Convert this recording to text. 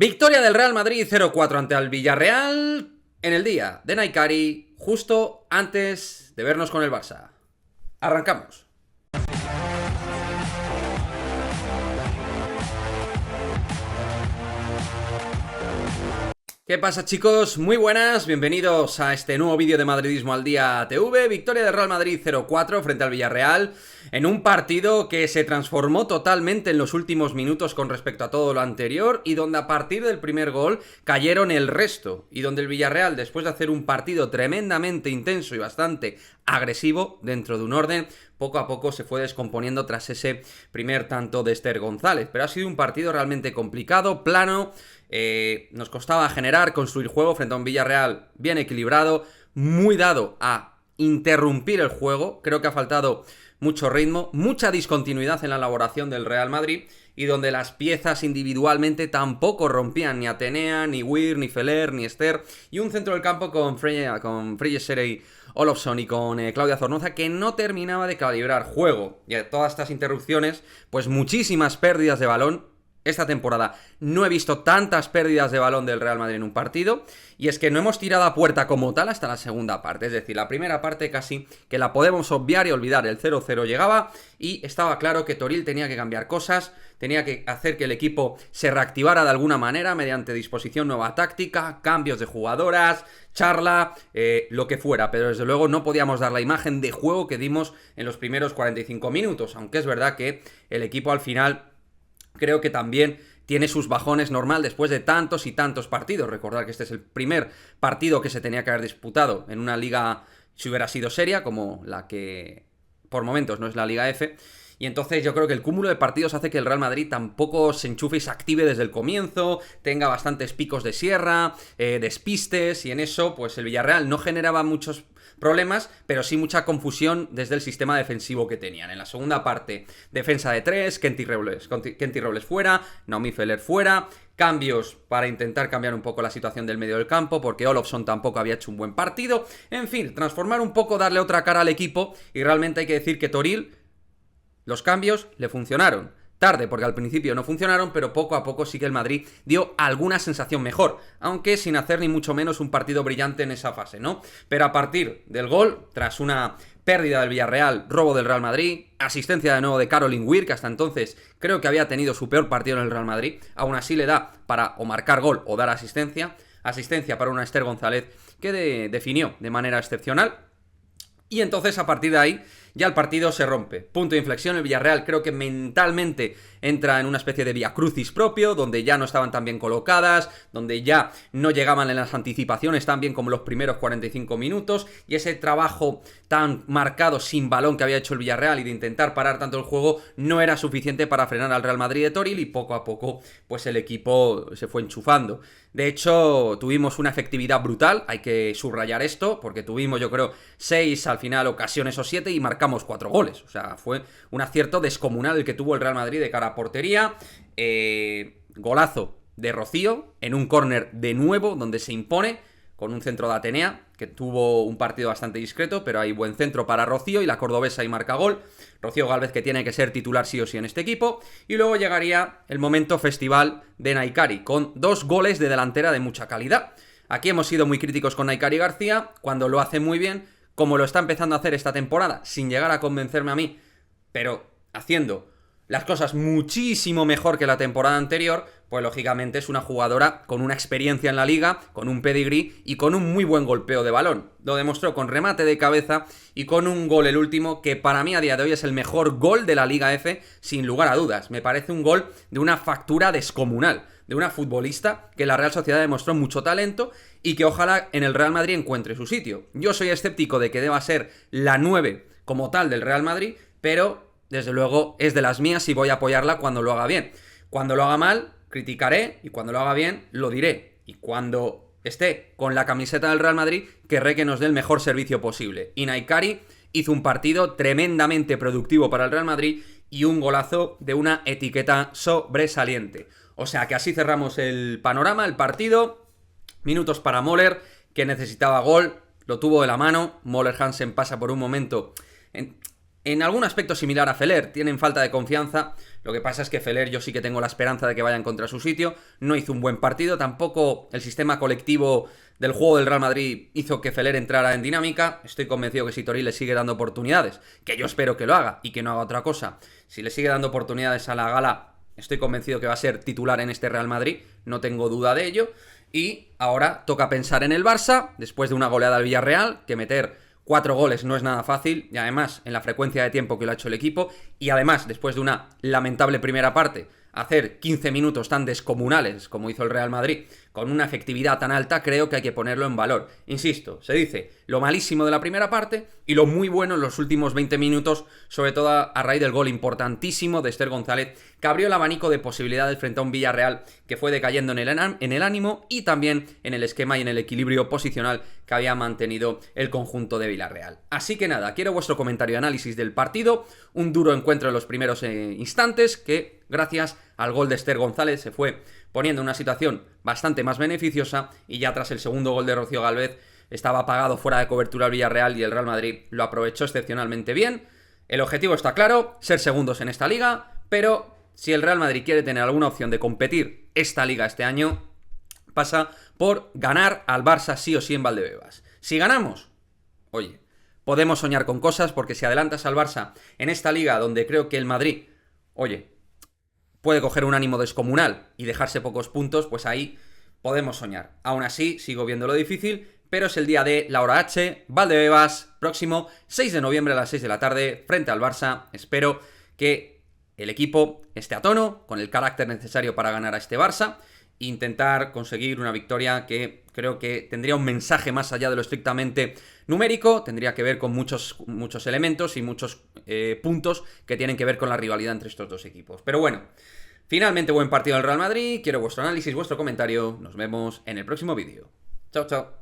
Victoria del Real Madrid 0-4 ante el Villarreal en el día de Naikari, justo antes de vernos con el Barça. Arrancamos. ¿Qué pasa, chicos? Muy buenas, bienvenidos a este nuevo vídeo de Madridismo al Día TV. Victoria del Real Madrid 0-4 frente al Villarreal en un partido que se transformó totalmente en los últimos minutos con respecto a todo lo anterior y donde a partir del primer gol cayeron el resto y donde el Villarreal, después de hacer un partido tremendamente intenso y bastante agresivo dentro de un orden, poco a poco se fue descomponiendo tras ese primer tanto de Esther González. Pero ha sido un partido realmente complicado, plano. Nos costaba generar, construir juego frente a un Villarreal bien equilibrado, muy dado a interrumpir el juego. Creo que ha faltado mucho ritmo, mucha discontinuidad en la elaboración del Real Madrid y donde las piezas individualmente tampoco rompían, ni Atenea, ni Weir, ni Feller, ni Esther, y un centro del campo con Freya Serey Olofsson y con Claudia Zornoza que no terminaba de calibrar juego. Y a todas estas interrupciones, pues muchísimas pérdidas de balón. Esta temporada no he visto tantas pérdidas de balón del Real Madrid en un partido, y es que no hemos tirado a puerta como tal hasta la segunda parte, es decir, la primera parte casi que la podemos obviar y olvidar. El 0-0 llegaba y estaba claro que Toril tenía que cambiar cosas, tenía que hacer que el equipo se reactivara de alguna manera mediante disposición nueva táctica, cambios de jugadoras, charla, lo que fuera, pero desde luego no podíamos dar la imagen de juego que dimos en los primeros 45 minutos, aunque es verdad que el equipo al final creo que también tiene sus bajones normal después de tantos y tantos partidos. Recordad que este es el primer partido que se tenía que haber disputado en una liga, si hubiera sido seria, como la que por momentos no es la Liga F. Y entonces yo creo que el cúmulo de partidos hace que el Real Madrid tampoco se enchufe y se active desde el comienzo, tenga bastantes picos de sierra, despistes, y en eso pues el Villarreal no generaba muchos problemas, pero sí mucha confusión desde el sistema defensivo que tenían. En la segunda parte, defensa de tres, Kenty Robles fuera, Naomi Feller fuera, cambios para intentar cambiar un poco la situación del medio del campo, porque Olofsson tampoco había hecho un buen partido. En fin, transformar un poco, darle otra cara al equipo, y realmente hay que decir que Toril, los cambios le funcionaron. Tarde, porque al principio no funcionaron, pero poco a poco sí que el Madrid dio alguna sensación mejor, aunque sin hacer ni mucho menos un partido brillante en esa fase, ¿no? Pero a partir del gol, tras una pérdida del Villarreal, robo del Real Madrid, asistencia de nuevo de Caroline Weir, que hasta entonces creo que había tenido su peor partido en el Real Madrid, aún así le da para o marcar gol o dar asistencia para una Esther González que definió de manera excepcional. Y entonces a partir de ahí ya el partido se rompe. Punto de inflexión, el Villarreal creo que mentalmente entra en una especie de vía crucis propio, donde ya no estaban tan bien colocadas, donde ya no llegaban en las anticipaciones tan bien como los primeros 45 minutos, y ese trabajo tan marcado sin balón que había hecho el Villarreal y de intentar parar tanto el juego no era suficiente para frenar al Real Madrid de Toril, y poco a poco pues el equipo se fue enchufando. De hecho, tuvimos una efectividad brutal, hay que subrayar esto, porque tuvimos, yo creo, 6 al final ocasiones o 7 y marcamos 4 goles. O sea, fue un acierto descomunal el que tuvo el Real Madrid de cara a portería. Golazo de Rocío en un córner de nuevo, donde se impone con un centro de Atenea, que tuvo un partido bastante discreto, pero hay buen centro para Rocío y la cordobesa y marca gol. Rocío Gálvez, que tiene que ser titular sí o sí en este equipo. Y luego llegaría el momento festival de Naikari, con 2 goles de delantera de mucha calidad. Aquí hemos sido muy críticos con Naikari García, cuando lo hace muy bien, como lo está empezando a hacer esta temporada, sin llegar a convencerme a mí, pero haciendo las cosas muchísimo mejor que la temporada anterior, pues lógicamente es una jugadora con una experiencia en la liga, con un pedigrí y con un muy buen golpeo de balón. Lo demostró con remate de cabeza y con un gol, el último, que para mí a día de hoy es el mejor gol de la Liga F, sin lugar a dudas. Me parece un gol de una factura descomunal, de una futbolista que la Real Sociedad demostró mucho talento y que ojalá en el Real Madrid encuentre su sitio. Yo soy escéptico de que deba ser la 9 como tal del Real Madrid, pero desde luego es de las mías y voy a apoyarla cuando lo haga bien. Cuando lo haga mal, criticaré, y cuando lo haga bien, lo diré. Y cuando esté con la camiseta del Real Madrid, querré que nos dé el mejor servicio posible. Y Naikari hizo un partido tremendamente productivo para el Real Madrid y un golazo de una etiqueta sobresaliente. O sea que así cerramos el panorama, el partido. Minutos para Moller, que necesitaba gol, lo tuvo de la mano. Moller Hansen pasa por un momento en algún aspecto similar a Feller, tienen falta de confianza. Lo que pasa es que Feller yo sí que tengo la esperanza de que vaya a encontrar su sitio. No hizo un buen partido, tampoco el sistema colectivo del juego del Real Madrid hizo que Feller entrara en dinámica. Estoy convencido que si Tori le sigue dando oportunidades, que yo espero que lo haga y que no haga otra cosa, si le sigue dando oportunidades a la Gala, estoy convencido que va a ser titular en este Real Madrid, no tengo duda de ello. Y ahora toca pensar en el Barça, después de una goleada al Villarreal, que meter 4 goles no es nada fácil, y además en la frecuencia de tiempo que lo ha hecho el equipo, y además después de una lamentable primera parte, hacer 15 minutos tan descomunales como hizo el Real Madrid, con una efectividad tan alta, creo que hay que ponerlo en valor. Insisto, se dice lo malísimo de la primera parte y lo muy bueno en los últimos 20 minutos, sobre todo a raíz del gol importantísimo de Esther González, que abrió el abanico de posibilidades frente a un Villarreal que fue decayendo en el ánimo y también en el esquema y en el equilibrio posicional que había mantenido el conjunto de Villarreal. Así que nada, quiero vuestro comentario y análisis del partido, un duro encuentro en los primeros instantes que, gracias al gol de Esther González, se fue poniendo en una situación bastante más beneficiosa, y ya tras el segundo gol de Rocío Gálvez estaba apagado fuera de cobertura el Villarreal y el Real Madrid lo aprovechó excepcionalmente bien. El objetivo está claro, ser segundos en esta liga, pero si el Real Madrid quiere tener alguna opción de competir esta liga este año, pasa por ganar al Barça sí o sí en Valdebebas. Si ganamos, oye, podemos soñar con cosas, porque si adelantas al Barça en esta liga donde creo que el Madrid, oye, puede coger un ánimo descomunal y dejarse pocos puntos, pues ahí podemos soñar. Aún así, sigo viéndolo difícil, pero es el día de la hora H, Valdebebas, próximo 6 de noviembre a las 6 de la tarde, frente al Barça. Espero que el equipo esté a tono, con el carácter necesario para ganar a este Barça, e intentar conseguir una victoria que creo que tendría un mensaje más allá de lo estrictamente numérico, tendría que ver con muchos elementos y muchos puntos que tienen que ver con la rivalidad entre estos dos equipos. Pero bueno, finalmente buen partido del Real Madrid, quiero vuestro análisis, vuestro comentario, nos vemos en el próximo vídeo. Chao, chao.